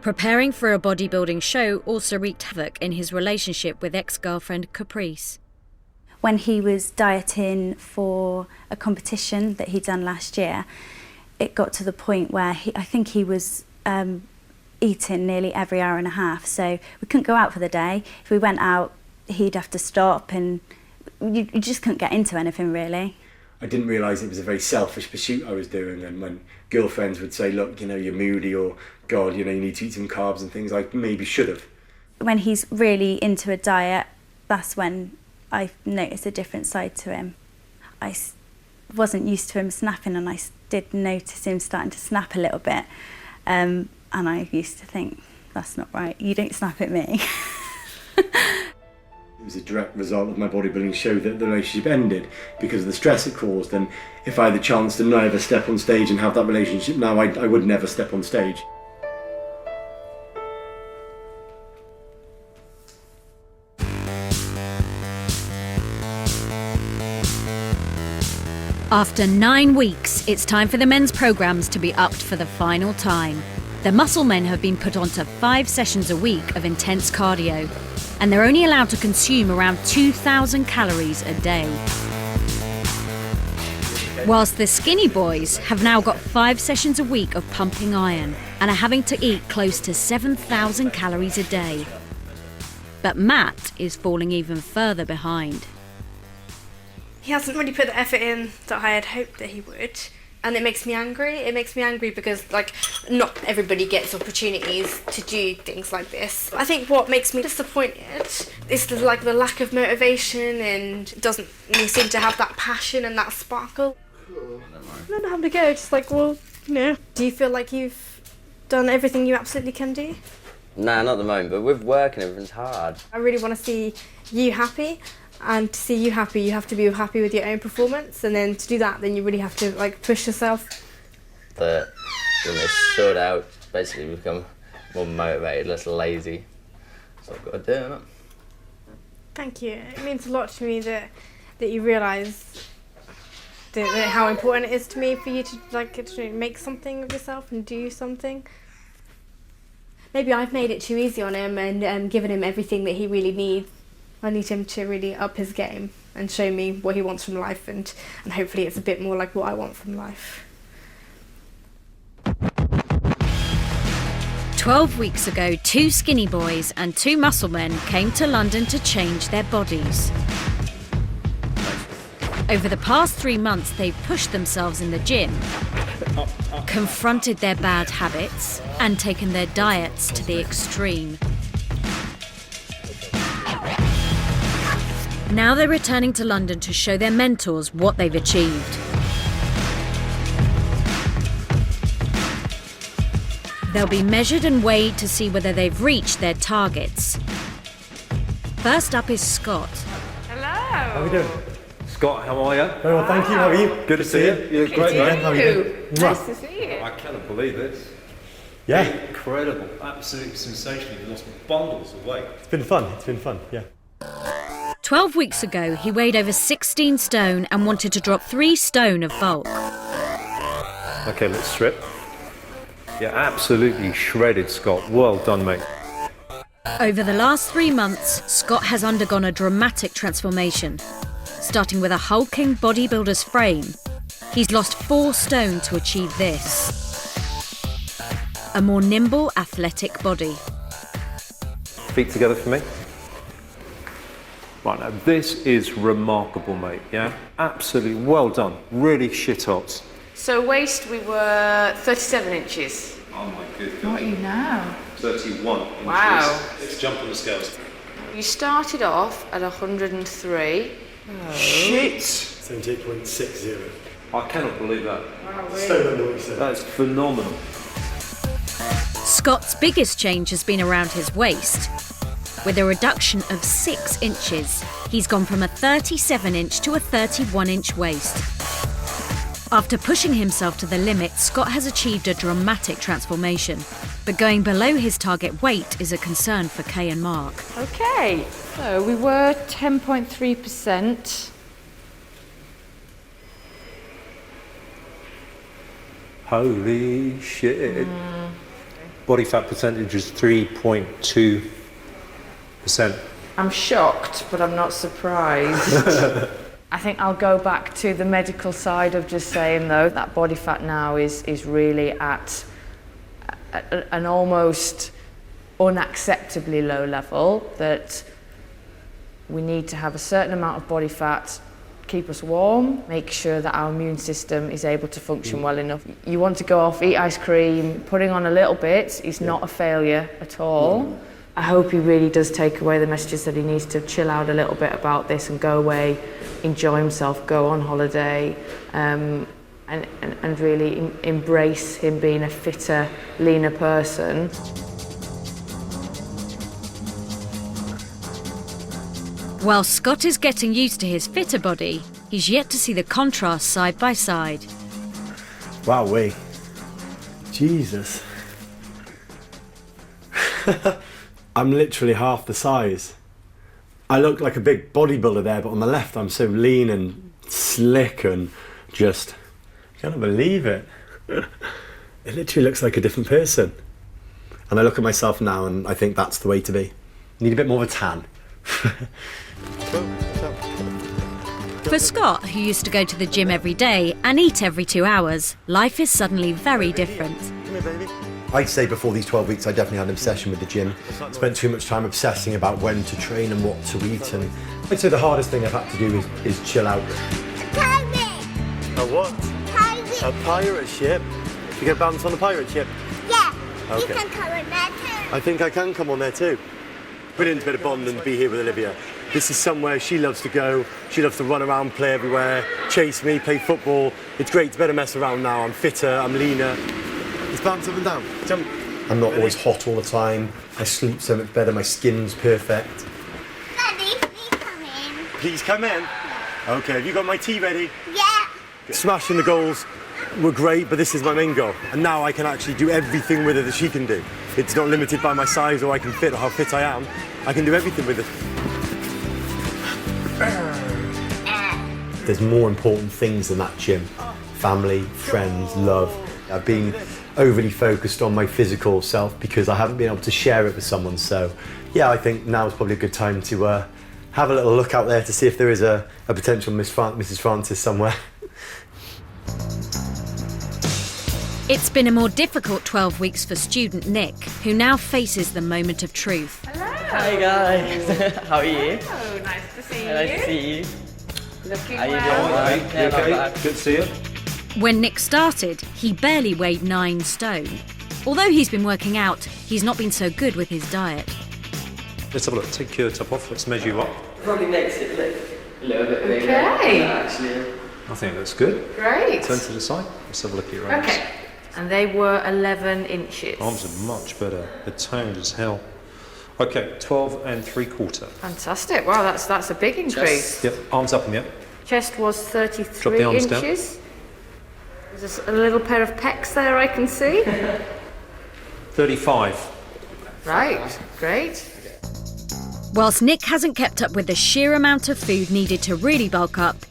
Preparing for a bodybuilding show also wreaked havoc in his relationship with ex-girlfriend Caprice. When he was dieting for a competition that he'd done last year, it got to the point where I think he was eating nearly every hour and a half, so we couldn't go out for the day. If we went out, he'd have to stop, and you just couldn't get into anything really. I didn't realise it was a very selfish pursuit I was doing, and when girlfriends would say, look, you know, you're moody, or God, you know, you need to eat some carbs and things, I maybe should have. When he's really into a diet, that's when I noticed a different side to him. I wasn't used to him snapping, and I did notice him starting to snap a little bit, and I used to think, that's not right, you don't snap at me. It was a direct result of my bodybuilding show that the relationship ended because of the stress it caused, and if I had the chance to not ever step on stage and have that relationship now, I would never step on stage. After 9 weeks, it's time for the men's programmes to be upped for the final time. The muscle men have been put onto 5 sessions a week of intense cardio, and they're only allowed to consume around 2,000 calories a day. Whilst the skinny boys have now got 5 sessions a week of pumping iron and are having to eat close to 7,000 calories a day. But Matt is falling even further behind. He hasn't really put the effort in that I had hoped that he would. And it makes me angry. It makes me angry because, like, not everybody gets opportunities to do things like this. I think what makes me disappointed is the lack of motivation, and doesn't seem to have that passion and that sparkle. I don't know how to go. Just like, well, you know. Do you feel like you've done everything you absolutely can do? Nah, not at the moment, but with work and everything's hard. I really want to see you happy. And to see you happy, you have to be happy with your own performance, and then to do that, then you really have to push yourself. But when they sort out, basically become more motivated, less lazy. That's what I've got to do, innit? Thank you. It means a lot to me that you realise how important it is to me for you to make something of yourself and do something. Maybe I've made it too easy on him and given him everything that he really needs. I need him to really up his game and show me what he wants from life, and hopefully it's a bit more like what I want from life. 12 weeks ago, 2 skinny boys and 2 muscle men came to London to change their bodies. Over the past 3 months, they've pushed themselves in the gym, confronted their bad habits, and taken their diets to the extreme. Now they're returning to London to show their mentors what they've achieved. They'll be measured and weighed to see whether they've reached their targets. First up is Scott. Hello. How are we doing? Scott, how are you? Very well, thank you. How are you? Good to see you. You look great, mate. How are you? Nice to see you. I cannot believe this. Yeah. Incredible. Absolutely sensational. You lost bundles of weight. It's been fun, yeah. 12 weeks ago, he weighed over 16 stone and wanted to drop 3 stone of bulk. Okay, let's strip. Yeah, absolutely shredded, Scott. Well done, mate. Over the last 3 months, Scott has undergone a dramatic transformation. Starting with a hulking bodybuilder's frame, he's lost 4 stone to achieve this. A more nimble, athletic body. Feet together for me. Right, now this is remarkable, mate, yeah? Absolutely well done. Really shit hot. So waist, we were 37 inches. Oh my goodness. What are you now? 31 inches. Wow. Let's jump on the scales. You started off at 103. Oh. Shit! 78.60. I cannot believe that. Wow, Stone under what you said. That's phenomenal. Scott's biggest change has been around his waist. With a reduction of 6 inches, he's gone from a 37-inch to a 31-inch waist. After pushing himself to the limit, Scott has achieved a dramatic transformation. But going below his target weight is a concern for Kay and Mark. Okay, so we were 10.3%. Holy shit. Body fat percentage is 3.2%. I'm shocked, but I'm not surprised. I think I'll go back to the medical side of just saying, though, that body fat now is really at an almost unacceptably low level, that we need to have a certain amount of body fat, keep us warm, make sure that our immune system is able to function well enough. You want to go off, eat ice cream, putting on a little bit is not a failure at all. I hope he really does take away the messages that he needs to chill out a little bit about this and go away, enjoy himself, go on holiday, and really embrace him being a fitter, leaner person. While Scott is getting used to his fitter body, he's yet to see the contrast side by side. Wowee. Jesus. I'm literally half the size. I look like a big bodybuilder there, but on the left I'm so lean and slick and just... I can't believe it. It literally looks like a different person. And I look at myself now and I think that's the way to be. Need a bit more of a tan. For Scott, who used to go to the gym every day and eat every 2 hours, life is suddenly very different. Come here, baby. I'd say before these 12 weeks I definitely had an obsession with the gym. Spent too much time obsessing about when to train and what to eat, and I'd say the hardest thing I've had to do is chill out. A what? Pirate. A pirate ship? You get bounce on a pirate ship? Yeah, Okay. you can come on there too. I think I can come on there too. Brilliant bit of bond and be here with Olivia. This is somewhere she loves to go. She loves to run around, play everywhere, chase me, play football. It's great to better mess around now. I'm fitter, I'm leaner. Let's bounce up and down. Jump. I'm not always hot all the time. I sleep so much better. My skin's perfect. Daddy, please come in. Please come in. Okay, have you got my tea ready? Yeah. Smashing the goals were great, but this is my main goal. And now I can actually do everything with her that she can do. It's not limited by my size or I can fit or how fit I am. I can do everything with it. There's more important things than that gym. Family, friends, love. I've been overly focused on my physical self because I haven't been able to share it with someone. So yeah, I think now is probably a good time to have a little look out there to see if there is a potential Mrs. Francis somewhere. It's been a more difficult 12 weeks for student Nick, who now faces the moment of truth. Hello. Hi guys. How are you? Oh, nice to see you. Nice to see you. Looking How you well. doing? You okay? Good to see you. When Nick started, he barely weighed 9 stone. Although he's been working out, he's not been so good with his diet. Let's have a look. Take your top off. Let's measure you up. Probably makes it look a little bit bigger. Okay. Actually. I think it looks good. Great. Turn to the side. Let's have a look at your arms. Okay. And they were 11 inches. Arms are much better. They're toned as hell. Okay, 12 3/4. Fantastic. Wow, that's a big increase. Yep, arms up in the air. Chest was 33 Drop the arms inches. There's a little pair of pecs there I can see. 35. Right, great. Whilst Nick hasn't kept up with the sheer amount of food needed to really bulk up,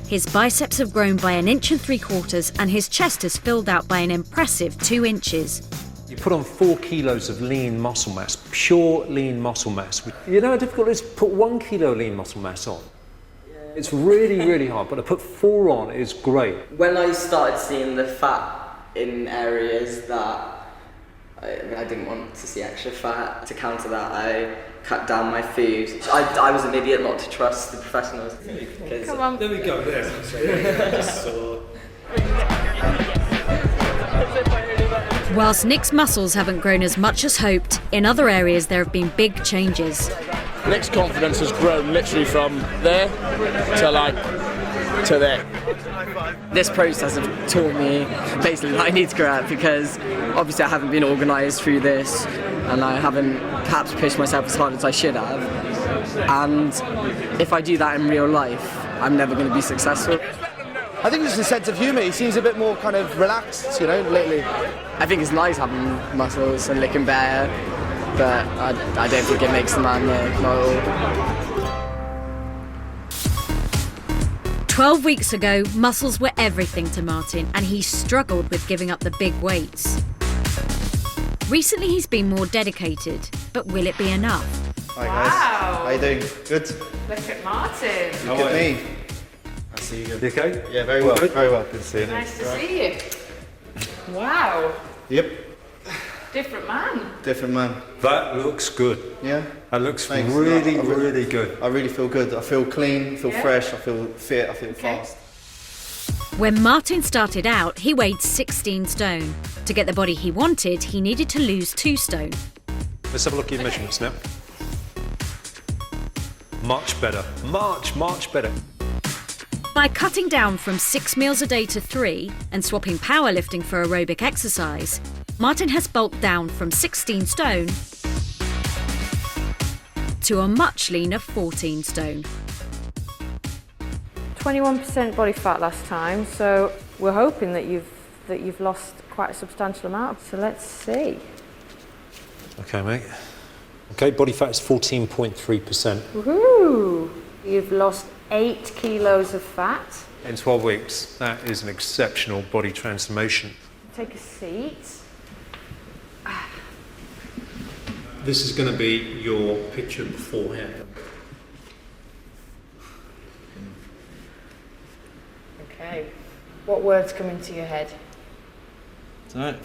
His biceps have grown by 1.75 inches and his chest has filled out by an impressive 2 inches. You put on 4 kilos of lean muscle mass, pure lean muscle mass. You know how difficult it is to put 1 kilo lean muscle mass on? It's really, really hard, but to put 4 on is great. When I started seeing the fat in areas that I didn't want to see extra fat, to counter that I cut down my food. I was an idiot not to trust the professionals. Come on. There we go, there. Whilst Nick's muscles haven't grown as much as hoped, in other areas there have been big changes. Nick's confidence has grown literally from there to there. This process has taught me basically that I need to grow up, because obviously I haven't been organised through this and I haven't perhaps pushed myself as hard as I should have. And if I do that in real life, I'm never going to be successful. I think it's a sense of humour. He seems a bit more kind of relaxed, lately. I think it's nice having muscles and looking better, but I don't think it makes the man there, not at all. 12 weeks ago, muscles were everything to Martin and he struggled with giving up the big weights. Recently he's been more dedicated, but will it be enough? Hi guys, how you doing? Good? Look at Martin. Look at me. I see you good. You okay? Yeah, very well, very well. Good to see you. Nice to see you. Wow. Yep. Different man. Different man. That looks good. Yeah? That looks Thanks. really, really good. I really feel good. I feel clean, I feel fresh, I feel fit, I feel fast. When Martin started out, he weighed 16 stone. To get the body he wanted, he needed to lose 2 stone. Let's have a look at your measurements now. Much better. Much better. By cutting down from 6 meals a day to 3 and swapping powerlifting for aerobic exercise, Martin has bulked down from 16 stone to a much leaner 14 stone. 21% body fat last time, so we're hoping that you've lost quite a substantial amount. So let's see. Okay, mate. Okay, body fat is 14.3%. Woohoo! You've lost 8 kilos of fat. In 12 weeks, that is an exceptional body transformation. Take a seat. This is going to be your picture beforehand. Okay. What words come into your head? Don't know.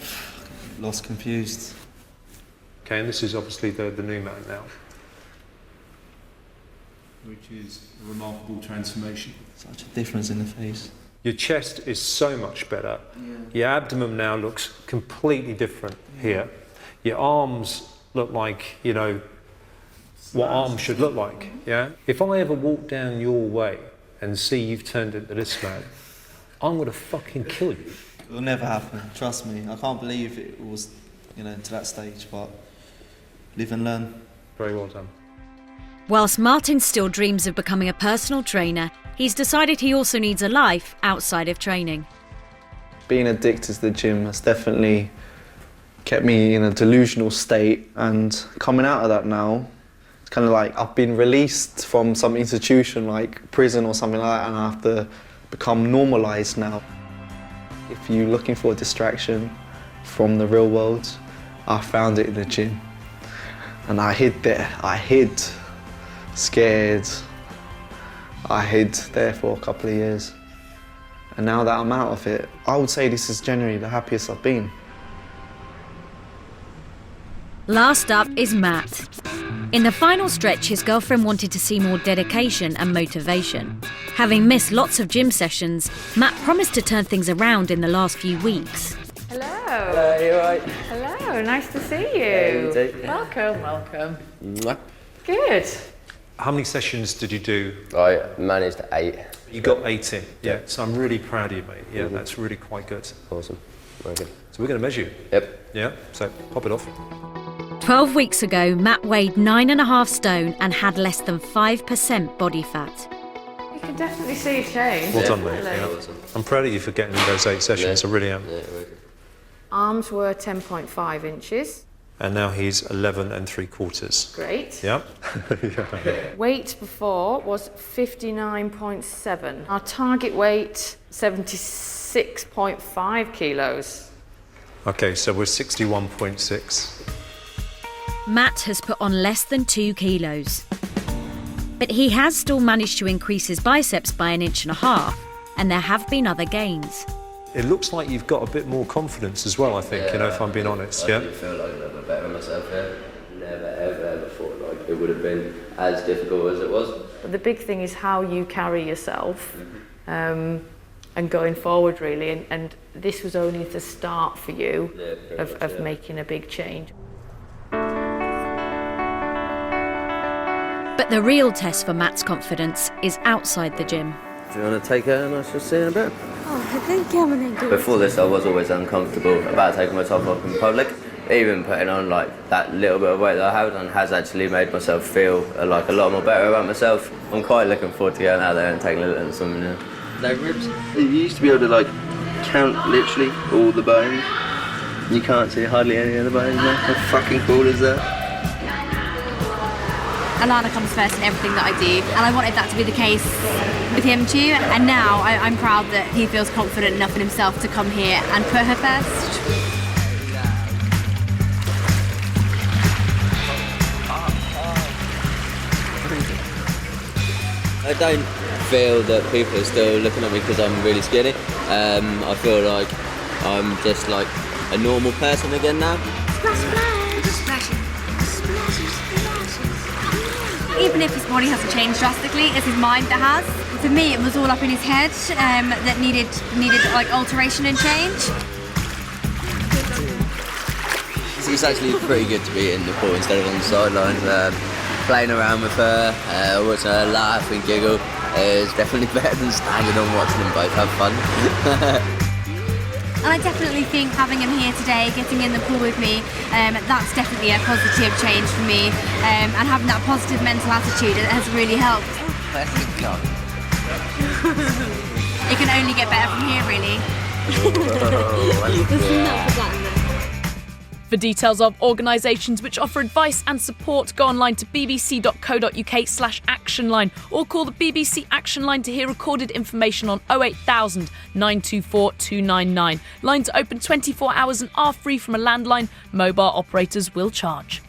Lost, confused. Okay, and this is obviously the new man now. Which is a remarkable transformation. Such a difference in the face. Your chest is so much better. Yeah. Your abdomen now looks completely different here. Your arms look like, what arms should look like, yeah? If I ever walk down your way and see you've turned into this man, I'm gonna fucking kill you. It'll never happen, trust me. I can't believe it was, to that stage, but live and learn. Very well done. Whilst Martin still dreams of becoming a personal trainer, he's decided he also needs a life outside of training. Being addicted to the gym has definitely kept me in a delusional state, and coming out of that now, it's kind of like I've been released from some institution like prison or something like that, and I have to become normalised now. If you're looking for a distraction from the real world, I found it in the gym. And I hid there, scared. I hid there for a couple of years. And now that I'm out of it, I would say this is generally the happiest I've been. Last up is Matt. In the final stretch, his girlfriend wanted to see more dedication and motivation. Having missed lots of gym sessions, Matt promised to turn things around in the last few weeks. Hello. Hello, you alright? Hello, nice to see you. Yeah, you too. Welcome. Mwah. Good. How many sessions did you do? I managed 8. You got 8 in, yeah. So I'm really proud of you, mate. Yeah, that's really quite good. Awesome. Very good. So we're going to measure you. Yep. Yeah, so pop it off. 12 weeks ago, Matt weighed 9.5 stone and had less than 5% body fat. You can definitely see a change. Well done, mate. Yeah. I'm proud of you for getting in those 8 sessions, I really am. Yeah, very good. Arms were 10.5 inches. And now he's 11 3/4. Great. Yeah. Weight before was 59.7. Our target weight, 76.5 kilos. Okay, so we're 61.6. Matt has put on less than 2 kilos. But he has still managed to increase his biceps by 1.5 inches, and there have been other gains. It looks like you've got a bit more confidence as well, I think, if I'm being honest. I do feel like a little bit better myself here. Never, ever thought like it would have been as difficult as it was. But the big thing is how you carry yourself and going forward, really. And this was only the start for you of making a big change. But the real test for Matt's confidence is outside the gym. Do you want to take her and I shall see in a bit? Oh, I think I'm gonna go. Before this, I was always uncomfortable about taking my top off in public. Even putting on like that little bit of weight that I held on has actually made myself feel like a lot more better about myself. I'm quite looking forward to going out there and taking a little swimming now. No ribs. You used to be able to like count literally all the bones. You can't see hardly any of the bones now. How fucking cool is that? Alana comes first in everything that I do, and I wanted that to be the case with him too, and now I'm proud that he feels confident enough in himself to come here and put her first. I don't feel that people are still looking at me because I'm really skinny. I feel like I'm just like a normal person again now. Splash, splash. Even if his body hasn't changed drastically, it's his mind that has. For me, it was all up in his head that needed like alteration and change. It's actually pretty good to be in the pool instead of on the sidelines. Playing around with her, watching her laugh and giggle is definitely better than standing and watching them both have fun. And I definitely think having him here today, getting in the pool with me, that's definitely a positive change for me. And having that positive mental attitude has really helped. It can only get better from here, really. For details of organisations which offer advice and support, go online to bbc.co.uk/actionline or call the BBC Action Line to hear recorded information on 08000 924 299. Lines are open 24 hours and are free from a landline. Mobile operators will charge.